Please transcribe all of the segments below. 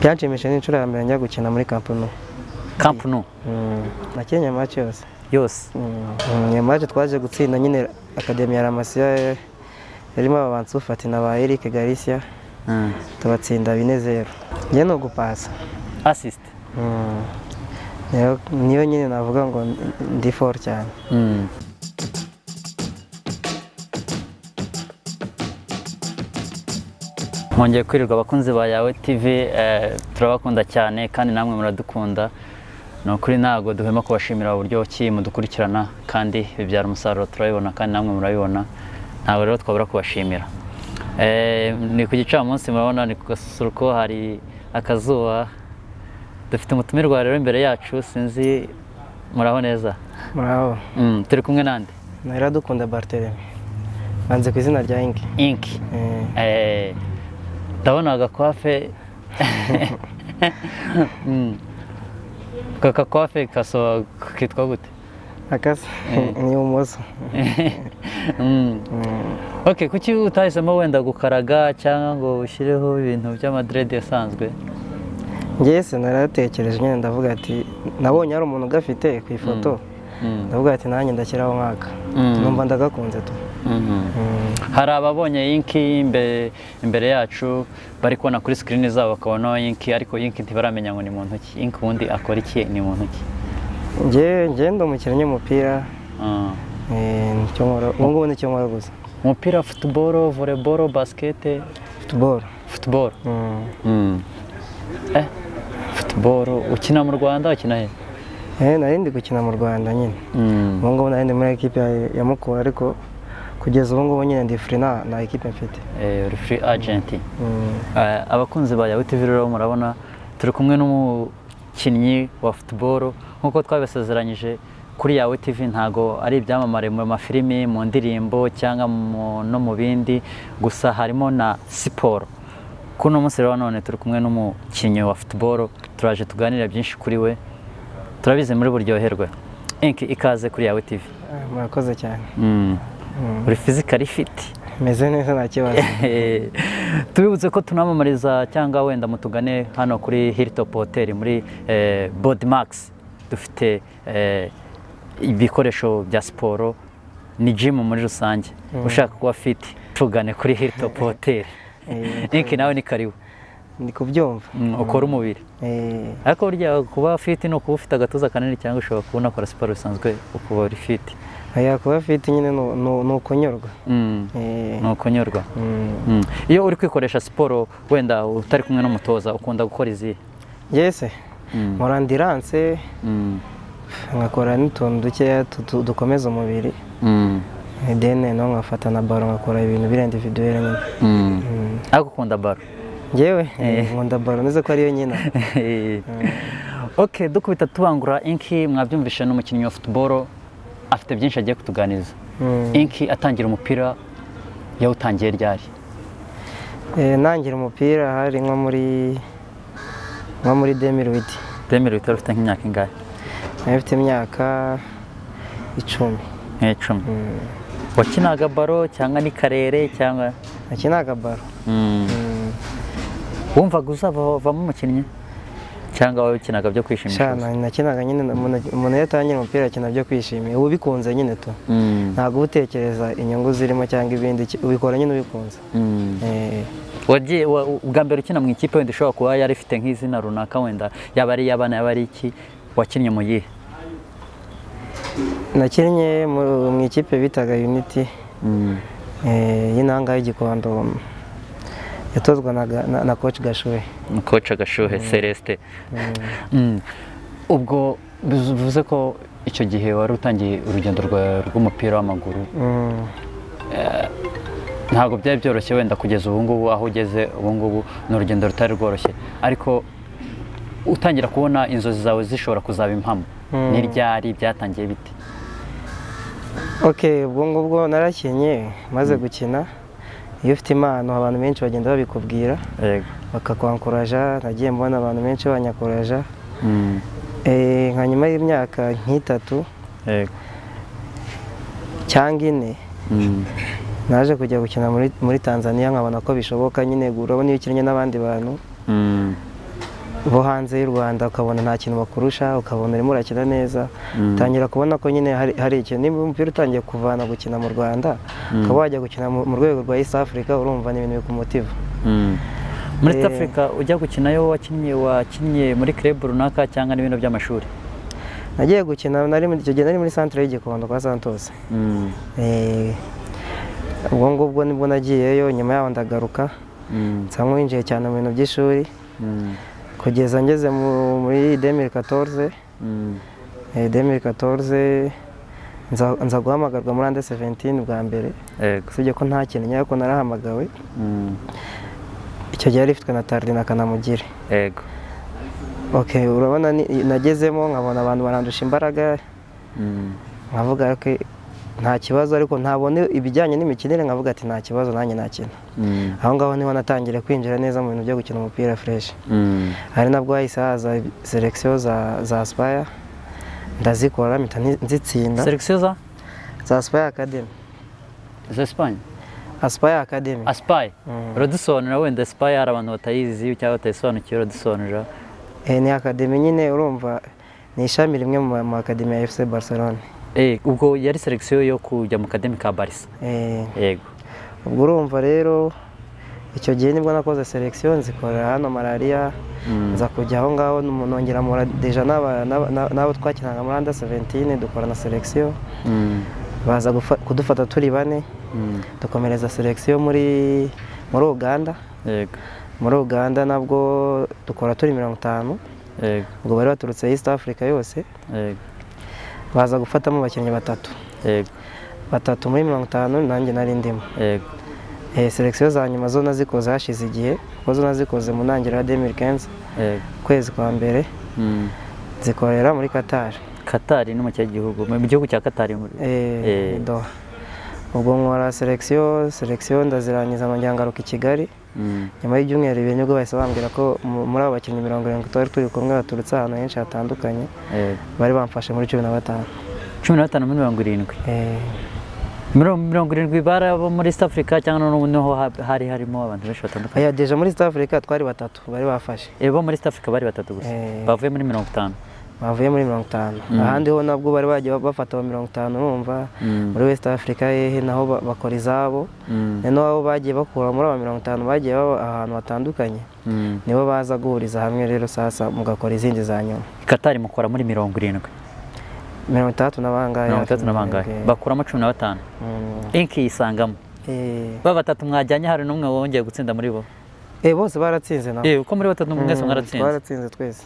byanshimishije n'inshuro ya mbere njya gukina muri Camp Nou. Camp Nou nakinnye match yose yose match twaje gutsinda nyine Academy ya La Masia yarimo ababantu Fati na ba Eric Garcia tubatsinda 4-0 njye no gupasa assist niyo nyine navuga ngo ndi fort cyane. Mwongeye kwirirwa abakunzi ba Yawe TV, turabakunda cyane kandi namwe muradukunda. No kuri ntago duhema kubashimira uburyo ki mudukurikirana kandi bibyara umusaruro turabibona kandi namwe murabibona. Ntago rero twabura kubashimira. Ni ku gicamunsi murabona ni ku gasusuruko hari akazuba. Dufite umutumirwa rero imbere yacu sinzi muraho neza. Muraho. Turi kumwe nande? Iradukunda Barthelemy. Banze ku izina rya Inki. Inki. Ndabona agakwafe kakakwafe kaso kitwa gute? Akasa ni umuso. Okay, kuki utahisemo wenda gukaraga cyangwa ngo ushyireho ibintu by'amadrede yasanzwe? Ngese naratekereje nyine ndavuga ati nabonye ari umuntu gafite ku ifoto. Ndavuga ati nanjye ndashyiraho nkaka. Numva ndagakunze tu. Hari ababonye Inki imbere yacu bari kubona kuri screen zabo bakabona Inki, ariko Inki ntibaramenya ngo ni muntu ki. Inki ubundi akora iki, ni muntu ki? Nge ndo umukinnyi w'umupira. Nicyo nkora. Ubwo ni cyo nkora gusa. Umupira, football, volleyball, basket? Football. Football. Football ukina mu Rwanda, ukina he? Nari ndi gukina mu Rwanda nyine. Ubu ngubu nari ndi muri equipe ya Mukura, ariko kugeza ubu ngubu nyine ndi free na equipe mfite. Uri free agent. Abakunzi ba Yawe TV rero murabona turi kumwe n'umukinnyi wa football nkuko twabasezeranyije kuri Yawe TV. Ntago ari ibyamamare mu mafilimi, mu ndirimbo cyangwa no mu bindi, gusa harimo na siporo. Kuno munsi rero none turi kumwe n'umukinnyi wa football, turaje tuganira byinshi kuri we, turabize muri buryoherwe. Inki, ikaze kuri Yawe TV. Murakoze cyane. Uri physically fit? Meze neza nta kibazo. Tubibutse ko tunamamariza cyangwa wenda mutugane hano kuri Hilltop Hotel muri Body Max. Dufite ibikoresho bya siporo, ni gym muri rusange. Ushaka kuba fit tugane kuri Hilltop Hotel. Inki, nawe ni karibu. Ndi kubyumva. Ukora umubiri. Ariko burya kuba fit no kuba ufite agatuza kanini cyangwa ushobora kubona akora siporo bisanzwe ukuba uri fit. Kuba fit nyine ni ukunyurwa. Ni ukunyurwa. Iyo uri kwikoresha siporo wenda utari kumwe n'umutoza ukunda gukora izihe? Yese nkora endurance, nkakora n'utuntu dukeya dukomeza umubiri, then no nkafata na baro nkakora ibintu biri individuel nyine. Ariko ukunda baro? Ngewe nkunda baro neze ko ariyo nyina. Okay, dukubita tubangura. Inki, mwabyumvishe n'umukinnyi wa football, afite byinshi agiye kutuganiza. Inki, atangira umupira yawutangiye ryari? Nangira umupira hari nko muri 2008. 2008 ufite nk'imyaka ingahe? Mfite imyaka 10. 10. Wakinaga baro cyangwa ni karere cyangwa? Nakinaga baro. Wumvaga uzavamo umukinnyi cyangwa wabikinaga byo kwishimisha? Nakinaga nyine umuntu yatangira umupira akina byo kwishimira, ubu bikunze nyine to. Ntago utekereza inyungu zirimo cyangwa ibindi, ubikora nyine ubikunze. Wagiye ubwa mbere ukina mu ikipe wenda ushobora kuba yari ifite nk'izina runaka, wenda yaba ari iy'abana yaba ari iki, wakinnye mu yihe? Nakinnye mu ikipe bitaga Unity y'intanga y'Igikondo, yatozwa na coach Gashuhe. Coach Gashuhe Celeste. Ubwo bivuze ko icyo gihe wari utangiye urugendo rw'umupira w'amaguru. Ntabwo byari byoroshye wenda kugeza ubu ngubu aho ugeze ubu ngubu, ni urugendo rutari rworoshye, ariko utangira kubona inzozi zawe zishobora kuzaba impamo, ni ryari byatangiye bite? Okay, ubwo ngubwo narakinnye, maze gukina. Iyo ufite impano abantu benshi bagenda babikubwira, bakakwankuraja. Nagiye mbona abantu benshi banyakuraja. Nka nyuma y'imyaka nk'itatu cyangwa 4 naje kujya gukina muri Tanzania, nkabona ko bishoboka nyine. Urabona iyo ukinnye n'abandi bantu bo hanze y'u Rwanda ukabona nta kintu bakurusha, ukabona urimo urakina neza, utangira kubona ko nyine hari ikintu. Niba umupira utangiye kuvana gukina mu Rwanda ukaba wajya gukina mu rwego rwa East Africa, urumva ni ibintu bikumutiva. Muri East Africa ujya gukinayo wakinnye muri club runaka cyangwa n'ibintu by'amashuri? Nagiye gukina icyo gihe nari muri centre y'Igikondo kwa Santos. Ubwo ngubwo nibwo nagiyeyo, nyuma yaho ndagaruka nsa nk'uwinjiye cyane mu bintu by'ishuri kugeza ngeze muri 2014. 2014 nza guhamagarwa muri Under 17 bwa mbere, usibye ko nta kintu nyako narahamagawe. Icyo gihe yari ifitwe na Tardy na Kanamugire. Urabona nagezemo nkabona abantu barandusha imbaraga, nkavuga ko nta kibazo, ariko ntabone ibijyanye n'imikinire nkavuga ati nta kibazo nanjye nakina. Aho ngaho niho natangire kwinjira neza mu bintu byo gukina umupira fresh. Hari nabwo hahise haza selection za Aspire, ndazikora mpita nzitsinda. Selection za Aspire Academy za Espagne? Aspire Academy. Aspire uradusobanurira wenda Aspire hari abantu batayizi cyangwa batayisobanukiwe, uradusobanurira? Ni academy nyine, urumva ni ishami rimwe mu academy ya FC Barcelona. Ubwo yari selection yo kujya mu academy ka Barca? Yego. Ubwo urumva rero icyo gihe nibwo nakoze selection nzikorera hano Malaria, nza kujya aho ngaho nongera mura deja n'abo twakinaga muri Under 17 dukora na selection. Baza kudufata turi bane, dukomereza selection muri Uganda. Muri Uganda nabwo dukora turi 50. Ubwo bari baturutse East Africa yose. Baza gufatamo abakinnyi batatu muri 50, nanjye nari ndimo. Selection za nyuma zo nazikoze hashize igihe, kuko zo nazikoze mu ntangiriro ya 2015 kwezi kwa mbere. Zikorera muri Qatar. Qatar ni mu gihugu, mu gihugu cya Qatar muri Doha. Ubwo nkora selection ndazirangiza nongera ngaruka i Kigali. Nyuma y'ibyumweru bibiri nibwo bahise bambwira ko muri abo bakinnyi 70 twari turi kumwe baturutse ahantu henshi hatandukanye, bari bamfashe muri 15. 15 muri 70? 70 bari abo muri East Africa cyangwa noneho hari harimo abantu benshi batandukanye? Deja muri East Africa twari batatu bari bafashe. Bo muri East Africa bari batatu gusa bavuye muri 50? Bavuye muri 50. Ahandi ho nabwo bari bagiye bafata 50, urumva muri West Africa naho bakora izabo. None abo bagiye bakura muri 50 bagiye ahantu hatandukanye, nibo baza guhuriza hamwe rero sasa mugakora izindi za nyuma. Qatar mukora muri 70? 30 n'abangahe? 30 n'abangahe bakuramo 15. Inki yisangamo ba batatu mwajyanye, hari n'umwe wongeye gutsinda muri bo? Bose baratsinze nabo. Uko muri batatu mwese mwaratsinze? Baratsinze twese.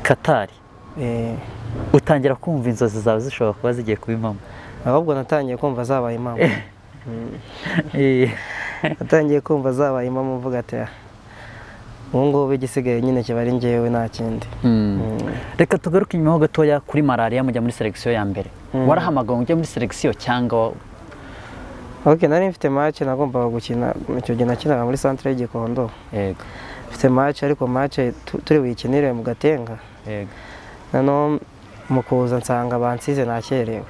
Qatar utangira kumva inzozi zawe zishobora kuba zigiye kuba impamo? Ahubwo natangiye kumva zabaye impamo. Natangiye kumva zabaye impamo, mvuga ati ubu ngubu igisigaye nyine kiba ari njyewe nta kindi. Reka tugaruke inyuma ho gatoya kuri Malaria, mujya muri selection ya mbere. Warahamagawe ujya muri selection cyangwa? Nari mfite match nagombaga gukina, icyo gihe nakinaga muri centre y'Igikondo. Mfite match, ariko match turi buyikinire mu Gatenga. Nano mu kuza nsanga bansize nakerewe.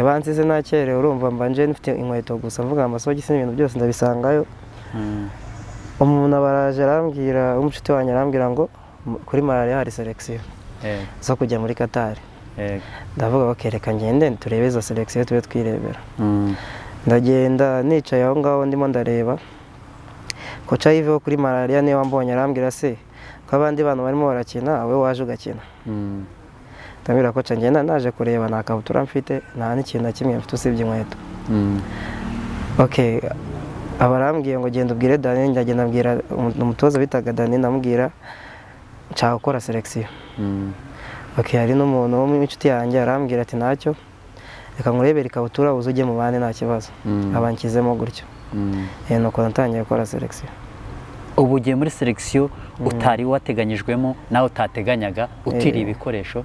Bansize nakerewe, urumva mbanje nfite inkweto gusa, mvuga amasogisi n'ibintu byose ndabisangayo. Umuntu abaraje arambwira, umucuti wanjye arambwira ngo kuri Malaria hari selection zo kujya muri Qatar. Ndavuga reka ngende turebe izo selection tube twirebera. Ndagenda nicaye aho ngaho ndimo ndareba. Kocha Yves kuri Malaria niwe wambonye arambwira se ko abandi bantu barimo barakina wowe waje ugakina. Ndabwira kocha ngenda naje kureba nta kabutura mfite, nta n'ikintu na kimwe mfite usibye inkweto. Abarambwiye ngo genda ubwire Dani, ndagenda mbwira umutoza bitaga Dani, ndamubwira nshaka gukora selection. Hari n'umuntu wo mu inshuti yanjye arambwira ati ntacyo, reka ngurebere ikabutura uze ujye mu bandi nta kibazo. Abankizemo gutyo. Nuko natangiye gukora selection. Ubu ugiye muri selection utari wateganyijwemo nawe utateganyaga, utiriye ibikoresho,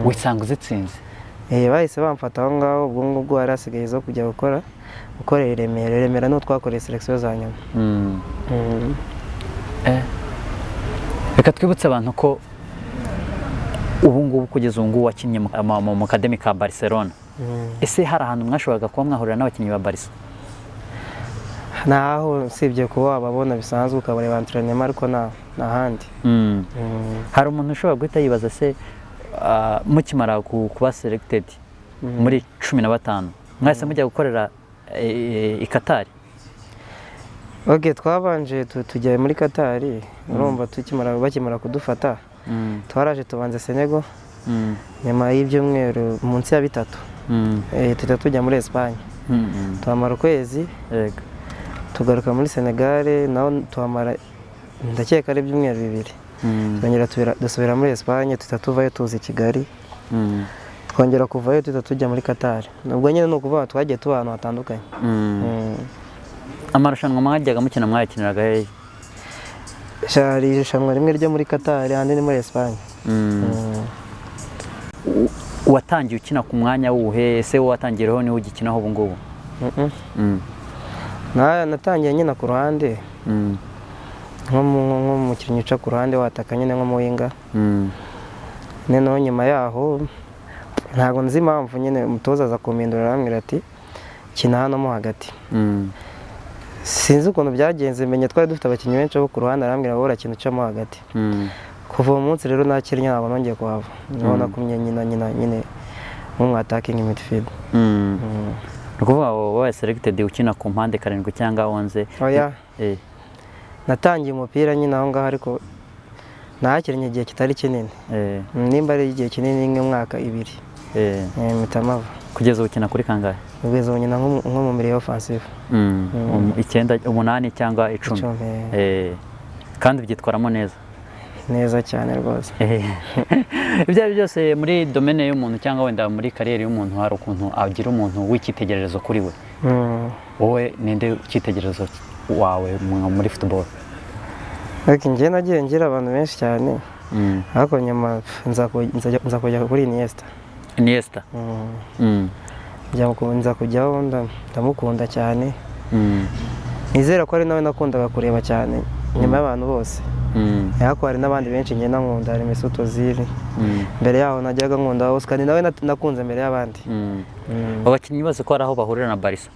wisanga uzitsinze? Bahise bamfata aho ngaho, ubwo ngubwo hari hasigaye zo kujya gukorera Remera n'uwo twakoreye selection za nyuma. Reka twibutse abantu ko ubu ngubu kugeza ubu ngubu wakinnye mu academy ka Barcelona. Ese hari ahantu mwashoboraga kuba mwahurira n'abakinnyi ba Barca? naho usibye kuba wababona bisanzwe ukabareba entraînement ariko nta handi. Hari umuntu ushobora guhita yibaza se mukimara kuba selected muri 15 mwese mujya gukorera i Qatar? Okay, twabanje tujya muri Qatar, urumva bakimara kudufata twaraje tubanze Senegal, nyuma y'ibyumweru munsi ya 3 tuhita tujya muri Espagne, tuhamara ukwezi, tugaruka muri Senegal naho tuhamara ndakeka ari ibyumweru 2, twongera dusubira muri Espagne, tuhita tuvayo tuzi Kigali, twongera kuvayo tuhita tujya muri Qatar. Nubwo nyine no kuva twagiye tuba ahantu hatandukanye. Amarushanwa mwajyaga mukina mwayakiniraga hehe? Shari irushanwa rimwe ryo muri Qatar, ahandi ni muri Espagne. Watangiye ukina ku mwanya wuhe? Ese watangireho ni ugikinaho ubu ngubu? Natangiye nyina ku ruhande, nko mukinnyi uca ku ruhande wataka nyine nko mu winga. Noneho nyuma yaho ntago nzi impamvu nyine umutoza aza kumpindurira arambwira ati kina hano mo hagati. Sinzi ukuntu byagenze, menye twari dufite abakinnyi benshi bo ku ruhande, arambwira ngo urakina ucamo hagati. Kuva uwo munsi rero nakinnye ntabwo nongeye kuhava, nabona kumye nyine mu attacking midfield. Ukuvuga wowe selected ukina ku mpande 7 cyangwa 11? Oya, natangiye umupira nyine aho ngaho, ariko nakinnye igihe kitari kinini. Nimba ari igihe kinini nk'umwaka 2. Mitamava. Kugeza ukina kuri kangahe? Kugeza nyina nko mu milieu offensive. 9, 8 cyangwa 10. Kandi ubyitwaramo neza cyane rwose. Ibyo byose muri domaine y'umuntu cyangwa wenda muri career y'umuntu hari ukuntu agira umuntu w'ikitegererezo kuri we. Wowe ninde ukitegererezo wawe muri football? Njye nagiye ngira abantu benshi cyane, ariko nyuma nza kujya kuri Iniesta. Nza kujyaho, ndamukunda cyane. Nizera ko ari nawe nakundaga kureba cyane nyuma y'abantu bose. Ariko hari n'abandi benshi njye nankunda, hari Mesut Ozil. Mbere yaho najyaga nkunda Oscar, nawe nakunze mbere y'abandi. Abakinnyi bose ko ari aho bahurira na Barca?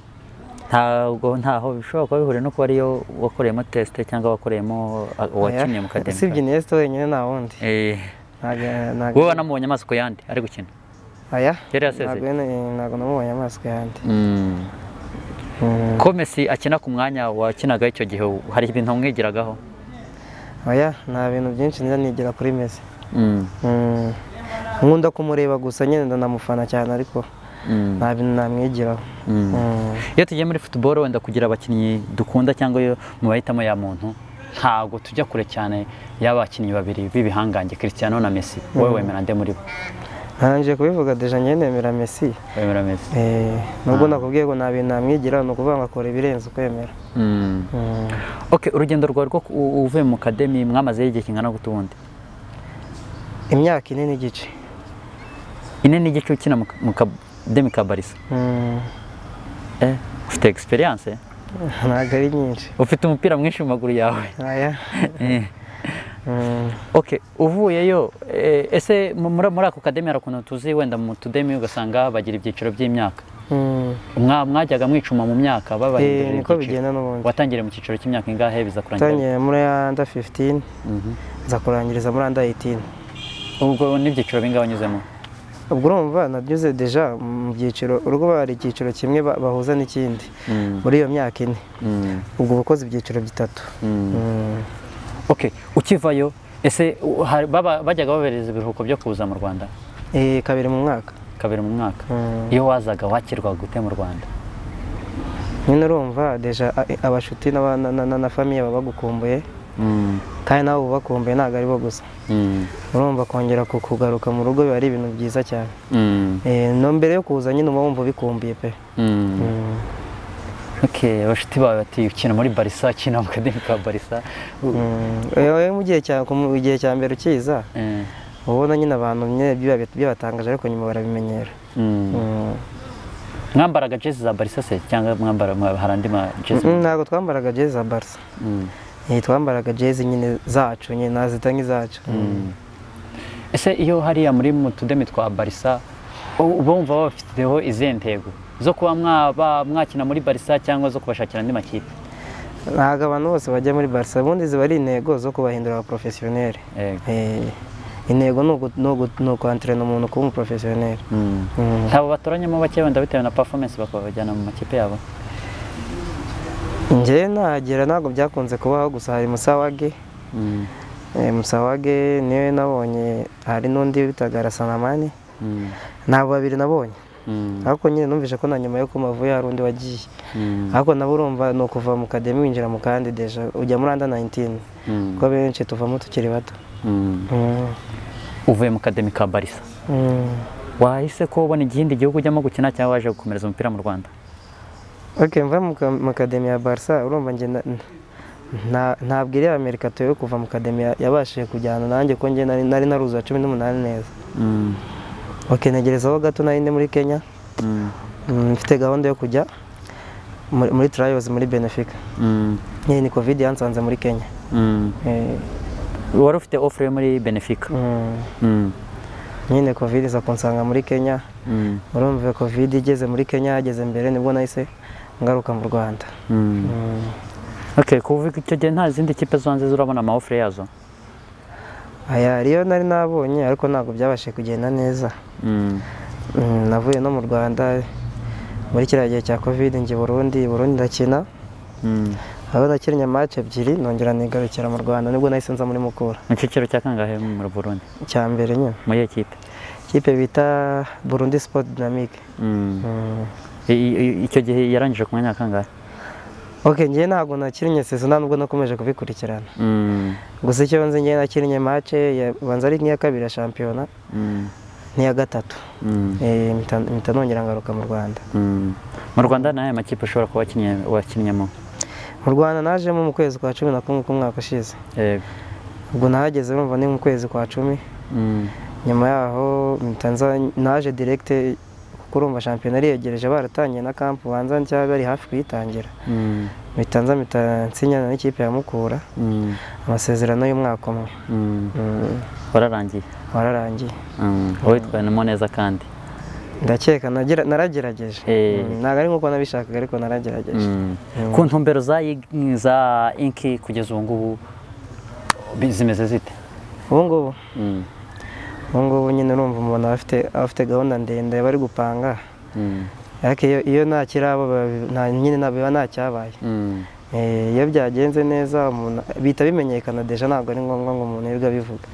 Ntaho bishobora kuba bihuriye no kuba ariyo wakoreyemo test cyangwa wakoreyemo wakinnye mu kademi? Sibye Iniesta wenyine nta wundi. Wowe wanamubonye amaso ku yandi ari gukina? Aya, yari yasezeye? ntabwo namubonye amaso ku yandi. Ko Messi akina ku mwanya wakinaga icyo gihe, hari ibintu mwigiragaho? Oya, nta bintu byinshi nigira kuri Messi. Nkunda kumureba gusa, nyine ndanamufana cyane, ariko nta bintu namwigiraho. Iyo tugiye muri football wenda kugira abakinnyi dukunda cyangwa iyo mu bahitamo ya muntu, ntago tujya kure cyane y'abakinnyi babiri b'ibihangange, Cristiano na Messi. Wowe wemera nde muri bo? Nanje kubivuga deja njye nemera Messi. Wemera Messi? Nubwo nakubwiye ngo nta bintu namwigira, ni ukuvuga ngo akora ibirenze ukwemera. Okay, urugendo rwawe rwo uvuye mu academy mwamazeho igihe kingana gute ubundi? Imyaka 4 n'igice. 4 n'igice ukina mu academy ka Barca? Ufite experience? Ntabwo ari nyinshi. Ufite umupira mwinshi mu maguru yawe? Aya. Okay, uvuyeyo ese muri ako academy arakuntu tuzi wenda mu tudemi ugasanga bagira ibyiciro by'imyaka. Mwajyaga mwicuma mu myaka babahindurira niko bigenda n'ubundi. Watangire mu cyiciro cy'imyaka ingahe biza kurangira? Tangiye muri under 15, nza kurangiriza muri under 18. Ubwo n'ibyiciro bingahe wanyuzemo? Ubwo urumva nabyuze deja mu byiciro, urwo bari icyiciro kimwe bahuza n'ikindi muri iyo myaka 4. Ubwo ubukoze ibyiciro 3. Okay, ukivayo ese bajyaga babereza ibiruhuko byo kuza mu Rwanda? 2 mu mwaka. 2 mu mwaka. Iyo wazaga wakirwa gute mu Rwanda? Nyine urumva deja abashuti na famille baba bagukumbuye, kandi nawe ubakumbuye ntabwo ari bo gusa. Urumva kongera kugaruka mu rugo biba ari ibintu byiza cyane. No mbere yo kuza nyine uba wumva bikumbuye pe. Okay, abashuti bawe bati ukina muri Barca, ukina mu academy ka Barca. Mu gihe cya mbere ukiza, ubona nyine abantu byabatangaje, ariko nyuma barabimenyera. Mwambaraga jezi za Barca se cyangwa mwambara harandi ma jezi? Ntabwo twambaraga jezi za Barca. Twambaraga jezi nyine zacu, nyine nazita nk'izacu. Ese iyo hariya muri mu tudemi twa Barca bumva bafiteho izihe ntego zo kuba mwakina muri Barca cyangwa zo kubashakira andi makipe? ntabwo abantu bose bajya muri Barca ubundi ziba ari intego zo kubahindura abaporofesiyoneri. Intego ni ukwantirana umuntu kuba umuporofesiyoneri. ntabwo batoranyamo bake wenda bitewe na performance bakabajyana mu makipe yabo? njyewe nahagera ntabwo byakunze kubaho, gusa hari Musawage. Musawage niwe nabonye, hari n'undi bitaga Rasanamani. ntabwo babiri nabonye, ariko nyine numvise ko na nyuma yo kumavuye hari undi wagiye. ariko nabo urumva ni ukuva mu kademi winjira mu kandi deja ujya muri under 19 kuko benshi tuvamo tukiri bato. uvuye mu kademi ka Barca, wahise ko ubona igindi gihugu ujyamo gukina cyangwa waje gukomereza umupira mu Rwanda? mva mu kademi ya Barca, urumva njye ntabwo iriya Mercato yo kuva mu kademi yabashije kujyana nanjye ko njye nari naruzuye 18 neza. ntegerezaho gato nari ndi muri Kenya, mfite gahunda yo kujya muri trials muri Benfica. ni Covid yansanze muri Kenya. wari ufite offer yo muri Benfica? nyine Covid iza kunsanga muri Kenya. urumva Covid igeze muri Kenya, ageze mbere nibwo nahise ngaruka mu Rwanda. kuva icyo gihe nta zindi kipe zonze urabona ama offer yazo? ariyo nari nabonye ariko ntabwo byabashije kugenda neza. navuye no mu Rwanda muri kiriya gihe cya Covid njye Burundi ndakina. aho nakinnye match ebyiri nongera nigarukira mu Rwanda, nibwo nahise nza muri Mukura. mu cyiciro cya kangahe mu Burundi? cya mbere nyine. muri kipe? kipe bita Burundi Sport Dynamique. icyo gihe yarangije ku mwanya kangahe? njye ntabwo nakinnye sezo, nubwo nakomeje kubikurikirana. gusa icyo nzi njye nakinnye match banza ari nk'iya kabiri ya shampiyona n'iya gatatu. mpita nongera ngaruka mu Rwanda. mu Rwanda n'aya makipe ushobora kuba wakinnyemo? mu Rwanda najemo mu kwezi kwa 11 k'umwaka ushize. ubwo nahageze urumva ni mu kwezi kwa 10. nyuma yaho naje direct kuko urumva shampiyona yari yegereje, baratangiye na camp banza nshya bari hafi kuyitangira. mpita nsinyana n'ikipe ya Mukura amasezerano y'umwaka umwe. wararangiye? witwayemo neza kandi? ndakeka naragerageje. ntabwo ari nk'uko nabishakaga ariko naragerageje. ku ntumbero za Inki kugeza ubu ngubu zimeze zite? ubu ngubu nyine urumva umuntu afite gahunda ndende bari gupanga. ariko iyo nta kirabo nyine biba nta cyabaye. iyo byagenze neza bihita bimenyekana deja, ntabwo ari ngombwa ngo umuntu yirirwe abivuga.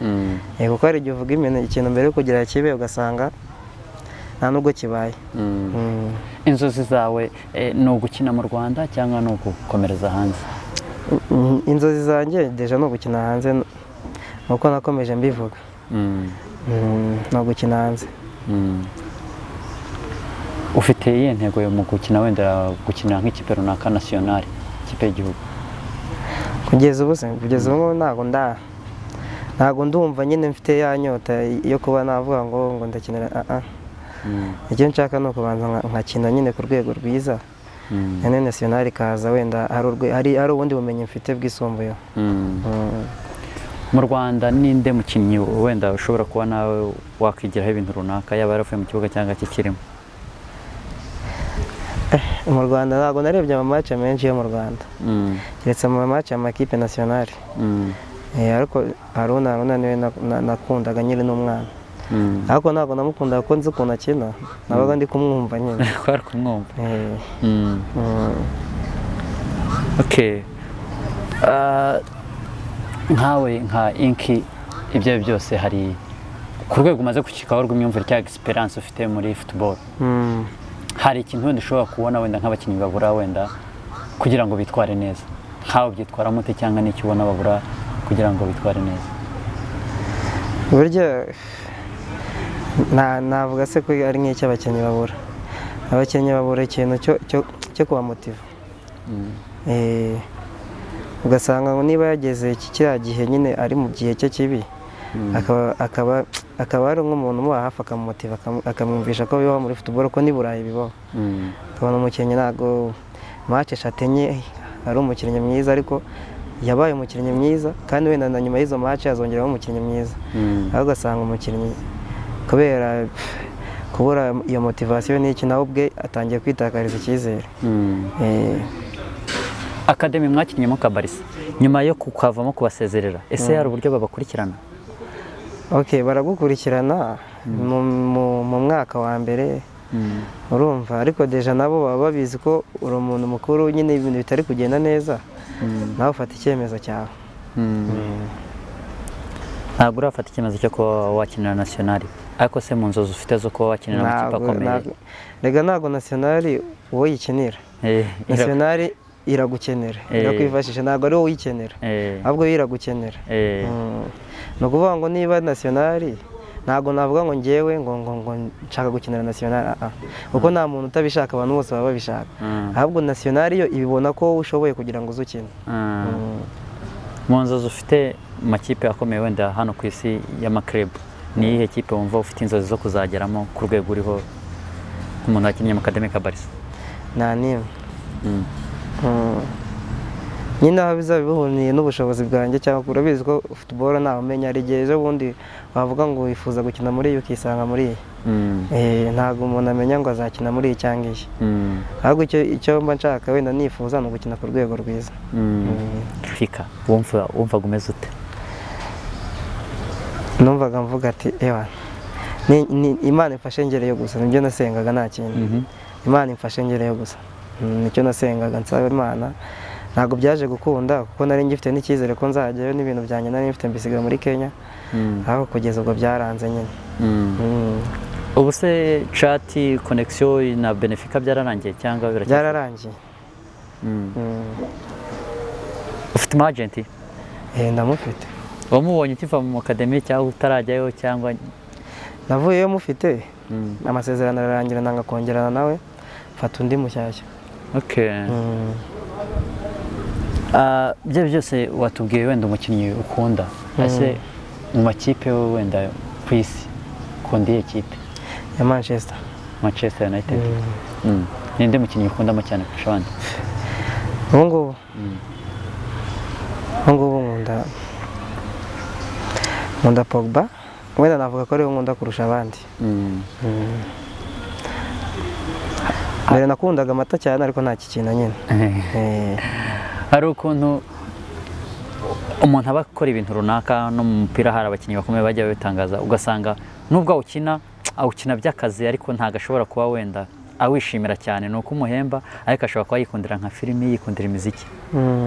kuko hari igihe uvuga ikintu mbere yo kugira kibe ugasanga nta nubwo kibaye. inzozi zawe ni ugukina mu Rwanda cyangwa ni ugukomereza hanze? inzozi zanjye deja ni ugukina hanze, nuko nakomeje mbivuga. ni ugukina hanze. ufite iyihe ntego yo mu gukina, wenda gukinira nk'ikipe runaka nasiyonari, ikipe y'igihugu? kugeza ubu ntabwo ndumva nyine mfite ya nyota yo kuba navuga ngo ndakinira. icyo nshaka ni ukubanza nkakina nyine ku rwego rwiza, nyine nasiyonari ikaza, wenda hari ubundi bumenyi mfite bwisumbuyeho. mu Rwanda ninde mukinnyi wenda ushobora kuba nawe wakwigiraho ibintu runaka, yaba yaravuye mu kibuga cyangwa kikirimo? mu Rwanda ntabwo narebye amamatch menshi yo mu Rwanda, keretse mu mamatch y'amakipe nasiyonari. ariko Haruna niwe nakundaga nyiri n'umwana. ariko ntabwo namukundaga ko nzi ukuntu akina, nabaga ndi kumwumva nyine. kwari kumwumva? nkawe nka Inki, ibyo byose hari ku rwego umaze gushyikaho rw'imyumvire cyangwa experience ufite muri football, hari ikintu wenda ushobora kubona wenda nk'abakinnyi babura wenda kugira ngo bitware neza, nkawe byitwara mute cyangwa n'icyo ubona babura kugira ngo bitware neza? burya navuga se ko ari nk'icyo abakinnyi babura. abakinnyi babura ikintu cyo kubamotiva. ugasanga niba yageze kiriya gihe nyine ari mu gihe cye kibi, akaba ari nk'umuntu umuba hafi akamumotiva, akamwumvisha ko bibaho muri football, ko n'i Burayi bibaho. ukabona umukinnyi ntabwo match enye ari umukinnyi mwiza, ariko yabaye umukinnyi mwiza, kandi wenda na nyuma y'izo match azongeraho umukinnyi mwiza. aho ugasanga umukinnyi kubera kubura iyo motivasiyo n'iki, nawe ubwe atangiye kwitakariza icyizere. Academy mwakinnyemo Kabarisa nyuma yo kukavamo kubasezerera ese hari uburyo babakurikirana? Okay, baragukurikirana mu mwaka wa mbere urumva, ariko deja nabo baba babizi ko uri umuntu mukuru, nyine ibintu bitari kugenda neza nawe ufata icyemezo cyawe. Ntabwo urafata icyemezo cyo kuba wakinira nationali, ariko se mu nzozi ufite zo kuba wakinira amakipe akomeye? Rega ntabwo nationali uwo yikinira, nationali iragukenera, irakwifashisha, ntabwo ari wowe uyikenera, ahubwo yo iragukenera. Ni ukuvuga ngo niba nationali, ntabwo navuga ngo ngewe ngo nshaka gukinira nationali, kuko nta muntu utabishaka, abantu bose baba babishaka, ahubwo nationali yo ibibona ko wowe ushoboye kugira ngo uzukine. Mu nzozi ufite makipe akomeye wenda hano ku isi y'amaklub, ni iyihe kipe wumva ufite inzozi zo kuzageramo ku rwego uriho nk'umuntu wakinnye mu Academy Kabarisa? Nta n'imwe. Nyine aho bizaba bihuniye n'ubushobozi bwanjye, cyangwa urabizi ko football ntawe umenya, hari igihe ejo bundi wavuga ngo wifuza gukina muri iyi ukisanga muri iyi. Ntabwo umuntu amenya ngo azakina muri iyi cyangwa iyi, ahubwo icyo mba nshaka wenda nifuza ni ugukina ku rwego rwiza. Fika wumvaga umeze ute? Numvaga mvuga ati ewa, Imana imfashe ngereyo gusa, nibyo nasengaga, nta kintu. Imana imfashe ngereyo gusa, nicyo nasengaga nsaba Imana. Ntabwo byaje gukunda kuko nari ngifite n'icyizere ko nzajyayo, n'ibintu byanjye nari ngifite mbisiga muri Kenya, aho kugeza ubwo byaranze nyine. Ubu se chat connection na Benfica byararangiye cyangwa byararangiye? Ufite umu agent? Ndamufite. Wamubonye ukiva mu Academy cyangwa utarajyayo cyangwa? Navuyeyo mufite, amasezerano ararangira, nanga kongerana nawe, mfata undi mushyashya. Okay. Byo byose watubwiye wenda umukinnyi ukunda, ese mu makipe wenda ku isi ukunda iyihe kipe? Ya Manchester United. Ninde mukinnyi ukundamo cyane kurusha abandi? Ubu ngubu nkunda Pogba, wenda navuga ko ariwe nkunda kurusha abandi. Mbere nakundaga Mata cyane, ariko nta kikina nyine. Hari ukuntu umuntu aba akora ibintu runaka, no mu mupira hari abakinnyi bakomeye bajya babitangaza, ugasanga nubwo awukina by'akazi, ariko ntabwo ashobora kuba wenda awishimira cyane, ni uko umuhemba, ariko ashobora kuba yikundira nka filimi, yikundira imiziki.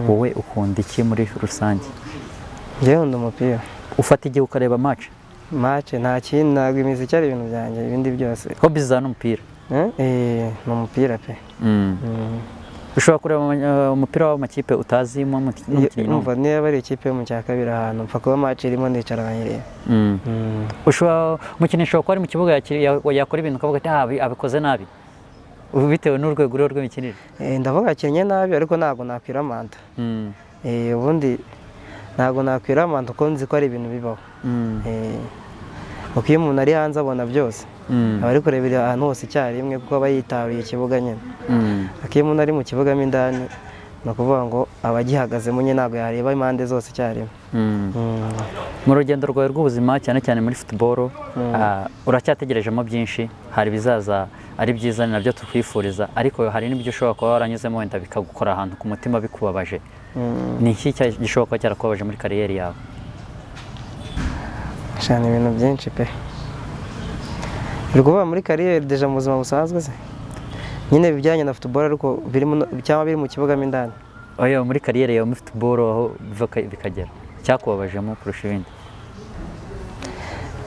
Wowe ukunda iki muri rusange? Njyewe nkunda umupira. Ufata igihe ukareba match? Nta kintu, ntabwo imiziki ari ibintu byanjye, ibindi byose. Hobbies za n'umupira? Ni umupira pe. Ushobora kureba umupira w'amakipe utazimo n'umukinnyi? Numva niba ari ikipe yo mu cya kabiri ahantu, mpfa kuba match irimo ndicara nkayireba. Umukinnyi ashobora kuba ari mu kibuga yakora ibintu ukavuga ati abikoze nabi, bitewe n'urwego uriho rw'imikinire? Ndavuga akenye nabi, ariko ntabwo nakwiramanta. Ubundi ntabwo nakwiramanta kuko nzi ko ari ibintu bibaho. Kuko iyo umuntu ari hanze abona byose, aba ari kurebera ahantu hose icyarimwe, kuko aba yitaruye ikibuga nyine. Ariko iyo umuntu ari mu kibuga mo indani, ni ukuvuga ngo aba agihagazemo nyine, ntabwo yareba impande zose icyarimwe. Mu rugendo rwawe rw'ubuzima, cyane cyane muri football, uracyategerejemo byinshi, hari ibizaza ari byiza, ni nabyo tukwifuriza, ariko hari n'ibyo ushobora kuba waranyuzemo wenda bikagukora ahantu ku mutima bikubabaje. Ni iki gishobora kuba cyarakubabaje muri kariyeri yawe? Shana ibintu byinshi pe. Uri kuvuga muri kariyeri deja mu buzima busanzwe se? Nyine bijyanye na football, ariko cyangwa biri mu kibuga mo indani? Oya, muri kariyeri yawe muri football aho bikagera, cyakubabajemo kurusha ibindi?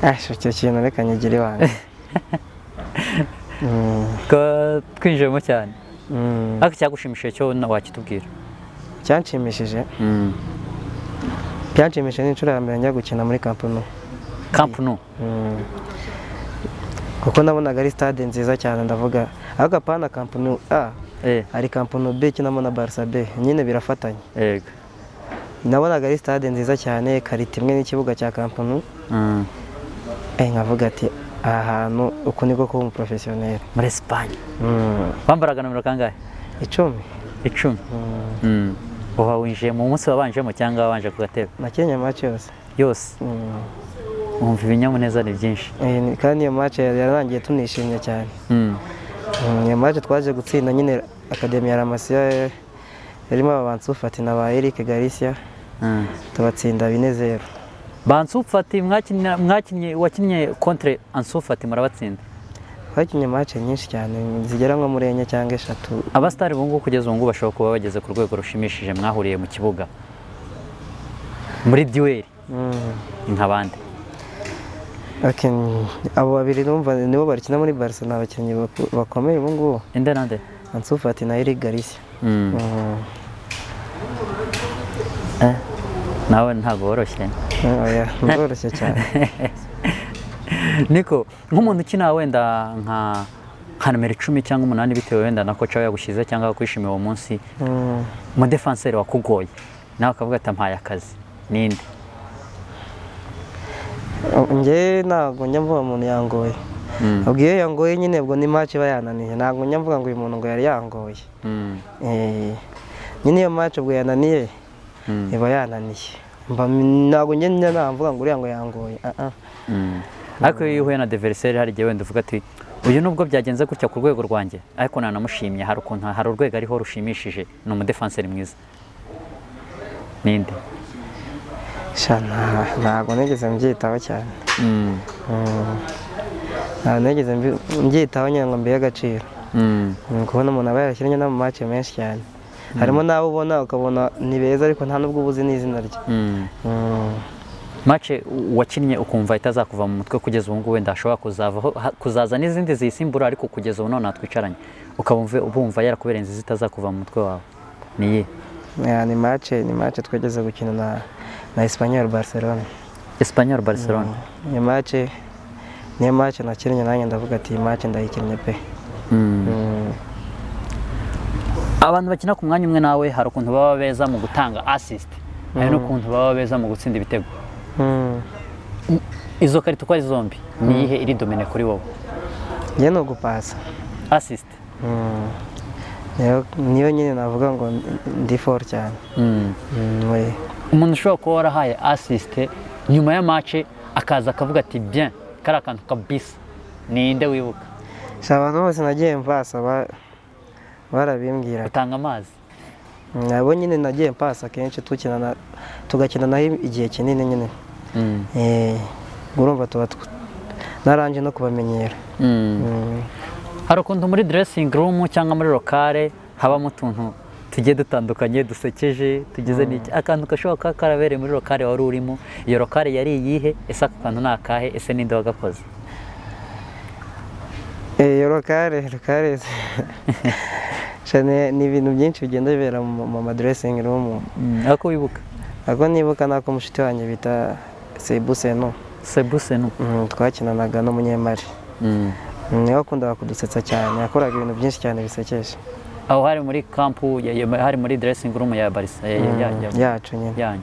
Icyo kintu reka nyigire iwanjye. Twinjiyemo cyane. Ariko cyagushimishije cyo wakitubwira? Cyanshimishije? Byanshimishije n'inshuro ya mbere njya gukina muri Camp Nou. Camp Nou? Kuko nabonaga ari stade nziza cyane, ndavuga ahubwo apana Camp Nou hari Camp Nou B kinamo na Barca B, nyine birafatanye. Nabonaga ari stade nziza cyane, karita imwe n'ikibuga cya Camp Nou. Nkavuga ati aha hantu uku niko kuba umuprofesiyoneri. Muri Espagne? Wambaraga nomero kangahe? 10. 10? Uba winjiye mu munsi wabanjemo cyangwa wabanje ku gatebe? Nakinnye match yose. Yose? Wumva ibinyamuneza ni byinshi? Kandi iyo match yararangiye tunishimye cyane. Iyo match twaje gutsinda nyine Academy ya La Masia yarimo aba Ansu Fati na ba Eric Garcia tubatsinda 4-0. Ansu Fati wakinnye contre Ansu Fati murabatsinda? Twakinnye match nyinshi cyane zigera nko muri 4 cyangwa 3. Abastari bungu kugeza ubu bashobora kuba bageze ku rwego rushimishije mwahuriye mu kibuga muri duel nk'abandi. Abo babiri numva nibo barikina muri Barcelona, abakinnyi bakomeye ubu ngubu. Inde nande? Ansu Fati na Eric Garcia. Nawe ntabwo woroshye. Oya, ndoroshye cyane. Niko nk'umuntu ukina wenda nka numero 10 cyangwa 8 bitewe wenda na coach yagushyize cyangwa akwishimiye uwo munsi, mu defenseur wakugoye nawe akavuga ati mpaye akazi ninde? Nge ntabwo njya mvuga umuntu yangoye. Ubwiye yangoye nyine ubwo ni match bayananiye, ntabwo njya mvuga ngo uyu muntu ngo yari yangoye. Nyine iyo match ubwo yananiye iba yananiye, ntabwo njye mvuga ngo uriya ngo yangoye. Ariko iyo uhuye na adversaire hari igihe wenda uvuga ati uyu nubwo byagenze gutya ku rwego rwanjye ariko nanamushimye, hari ukuntu hari urwego ariho rushimishije, ni umudefenseur mwiza, ninde? Ntabwo nigeze mbyitaho cyane. Ntabwo nigeze mbyitaho nyine ngo mbihe agaciro. Kubona umuntu aba yarashyiranye no mu match menshi cyane, harimo n'abo ubona ukabona ni beza ariko nta nubwo ubuzi n'izina rye. Match wakinnye ukumva itazakuva mu mutwe kugeza ubu ngubu, wenda ashobora kuzaza n'izindi zisimbura, ariko kugeza ubu none natwicaranye ubumva yarakubereye nziza itazakuva mu mutwe wawe, niye? Ni match twageze gukina na Espanyol Barcelona. Espanyol Barcelona. Niyo match nakinnye nanjye ndavuga ati match ndayikinnye pe. Abantu bakina ku mwanya umwe nawe hari ukuntu baba beza mu gutanga assist, hari n'ukuntu baba beza mu gutsinda ibitego. Izo karito uko ari zombi ni iyihe iri domine kuri wowe? Njye no gupasa. Assist. Niyo nyine navuga ngo ndi for cyane. Umuntu ushobora kuba warahaye assist nyuma ya match akaza akavuga ati bien kari akantu kabisa, ninde wibuka? Abantu bose nagiye mpasa barabimbwira. Utanga amazi? Nabo nyine nagiye mpasa kenshi tugakina naho igihe kinini nyine. Urumva tuba naranje no kubamenyera. Hari ukuntu muri dressing room cyangwa muri locale habamo utuntu tugiye dutandukanye dusekeje tugize n'iki, akantu gashobora kuba karabereye muri locale wari urimo, iyo locale yari iyihe, ese aka kantu ni akahe, ese ninde wagakoze? Iyo locale ni ibintu byinshi bigenda bibera mu dressing room. Ako wibuka? Ako nibuka nako mushiti wanjye bita Sebuseno. Twakinanaga n'umunyemari. Niwe wakundaga kudusetsa cyane, yakoraga ibintu byinshi cyane bisekeje. Aho hari muri kampu hari muri dressing room ya Barca yacu nyine.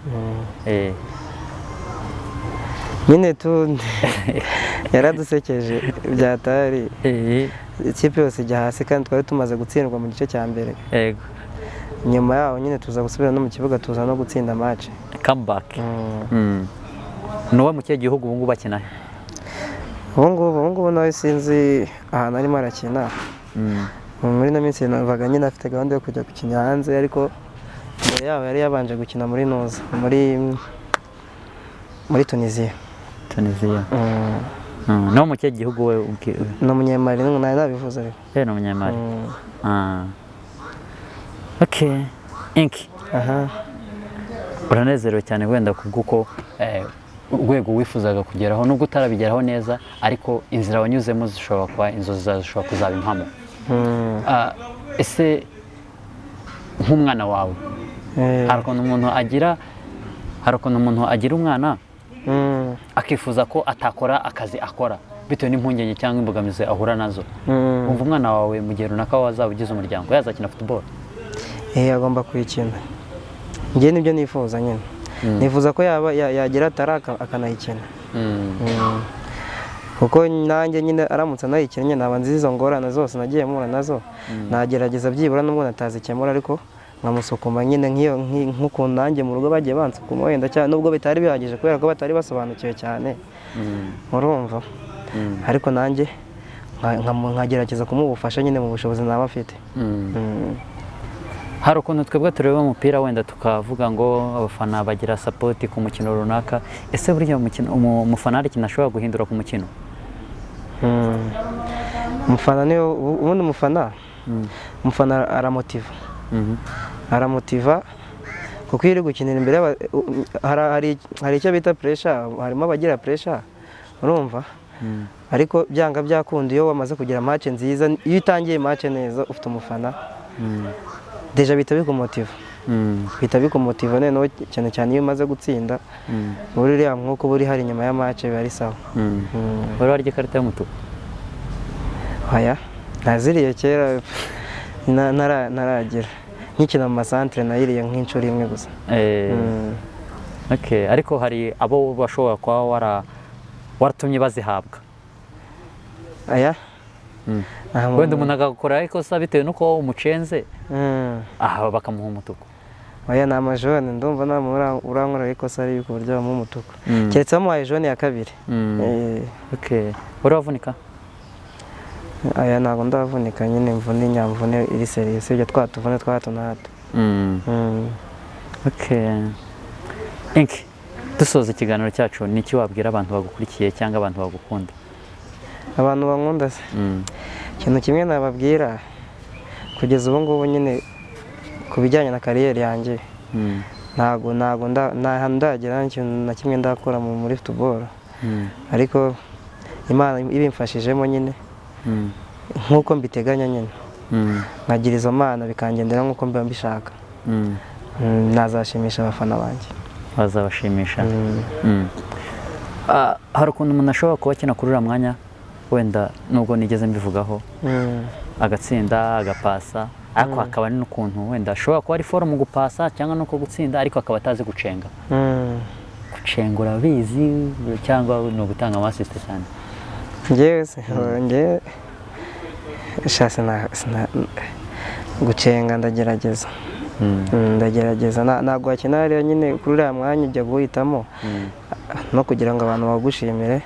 Nyine yaradusekeje byatari. Ikipe yose ijya hasi kandi twari tumaze gutsindwa mu gice cya mbere. Yego. Nyuma yaho nyine tuza gusubira no mu kibuga tuza no gutsinda match. Comeback. Nuwa mu gihugu ubu ngubu bakina? Ubu ngubu nawe sinzi ahantu arimo arakina. Muri no minsi navuga nyine afite gahunda yo kujya gukina hanze, ariko mbere yaho yari yabanje gukina muri Noza muri Tunisia. No mu gihugu we no munyemari nabivuze ariko. No munyemari. Okay. Inki. Uranezerewe cyane wenda kubwuko urwego wifuzaga kugeraho nubwo utarabigeraho neza, ariko inzira wanyuzemo zishobora kuba inzozi zawe zishobora kuzaba impamo. Ese nk'umwana wawe hari ukuntu umuntu agira umwana akifuza ko atakora akazi akora bitewe n'impungenge cyangwa imbogamizi ahura nazo, wumva umwana wawe mu gihe runaka wazaba ugize umuryango yazakina football? Agomba kuyikina. Njye nibyo nifuza nyine. Nifuza ko yagira taraka akanayikina. Kuko nanjye nyine aramutse anayikinnye naba nzi izo ngorane zose nagiye mpura nazo, nagerageza byibura n'ubwo natazikemura ariko nkamusukuma nyine nk'ukuntu nanjye mu rugo bagiye bansukuma wenda cyane nubwo bitari bihagije kubera ko batari basobanukiwe cyane. Urumva? Ariko nanjye nkagerageza kumubufasha nyine mu bushobozi naba afite. hari ukuntu twebwe tureba umupira wenda tukavuga ngo abafana bagira sapoti ku mukino runaka, ese burya umufana hari ikintu ashobora guhindura ku mukino? Umufana niyo ubundi umufana aramotiva, aramotiva kuko iyo uri gukinira imbere hari icyo bita puresha, harimo abagira puresha urumva, ariko byanga byakunda iyo wamaze kugira match nziza, iyo utangiye match neza ufite umufana deja bihita bikumotiva noneho cyane cyane iyo umaze gutsinda uriya mwuka uba uri hari inyuma ya match biba ari sawa. Wari warya ikarita y'umutuku? Oya, naziriye kera ntaragira, nkikina mu masantere nayiriye nk'inshuro imwe gusa. Ariko hari abo bashobora kuba waratumye bazihabwa? Aya wenda umuntu agakora ikosa bitewe n'uko umucenze aha bakamuha umutuku? Oya, ni amajone, ndumva nta muntu urankorera ikosa ari ku buryo bamuha umutuku, keretse bamuhaye jone ya kabiri. Wari wavunika? Aya ntabwo ndavunika, nyine imvune nyamvune iri serivisi, ibyo twatuvune twa hato na hato. Inki, dusoza ikiganiro cyacu, ni iki wabwira abantu bagukurikiye cyangwa abantu bagukunda? Abantu bankunda se, ikintu kimwe nababwira kugeza ubu ngubu nyine ku bijyanye na kariyeri yanjye, ntabwo ndagera n'ikintu na kimwe ndakora muri football, ariko Imana ibimfashijemo nyine nk'uko mbiteganya nyine nkagira izo mana bikangendera nk'uko mbiba mbishaka, nazashimisha abafana banjye. Bazabashimisha? Hari ukuntu umuntu ashobora kuba akina kuri uriya mwanya, wenda nubwo nigeze mbivugaho, agatsinda agapasa, ariko hakaba n'ukuntu wenda ashobora kuba ari forumu gupasa cyangwa nuko gutsinda, ariko akaba atazi gucenga. Gucenga urabizi cyangwa ni ugutanga amasisite cyane? Njyewe gucenga ndagerageza, ntabwo wakina hariya nyine kuri uriya mwanya ujya guhitamo no kugira ngo abantu bagushimire,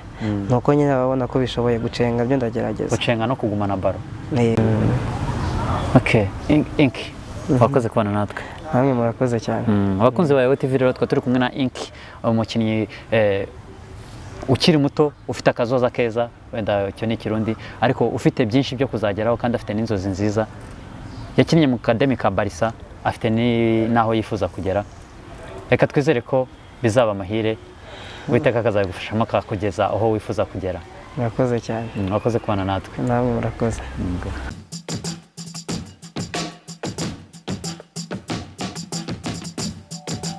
nuko nyine babona ko bishoboye gucenga, byo ndagerageza. Gucenga no kugumana baro? Inki, wakoze kubana natwe. Namwe murakoze cyane. Abakunzi ba Yawe TV rero twa turi kumwe na Inki, umukinnyi ukiri muto ufite akazoza keza, wenda icyo ni ikirundi, ariko ufite byinshi byo kuzageraho kandi afite n'inzozi nziza. Yakinnye mu kademi ka Barisa, afite n'aho yifuza kugera. Reka twizere ko bizaba amahire, Uwiteka akazagufashamo akakugeza aho wifuza kugera. Murakoze cyane. Wakoze kubana natwe. Namwe murakoze.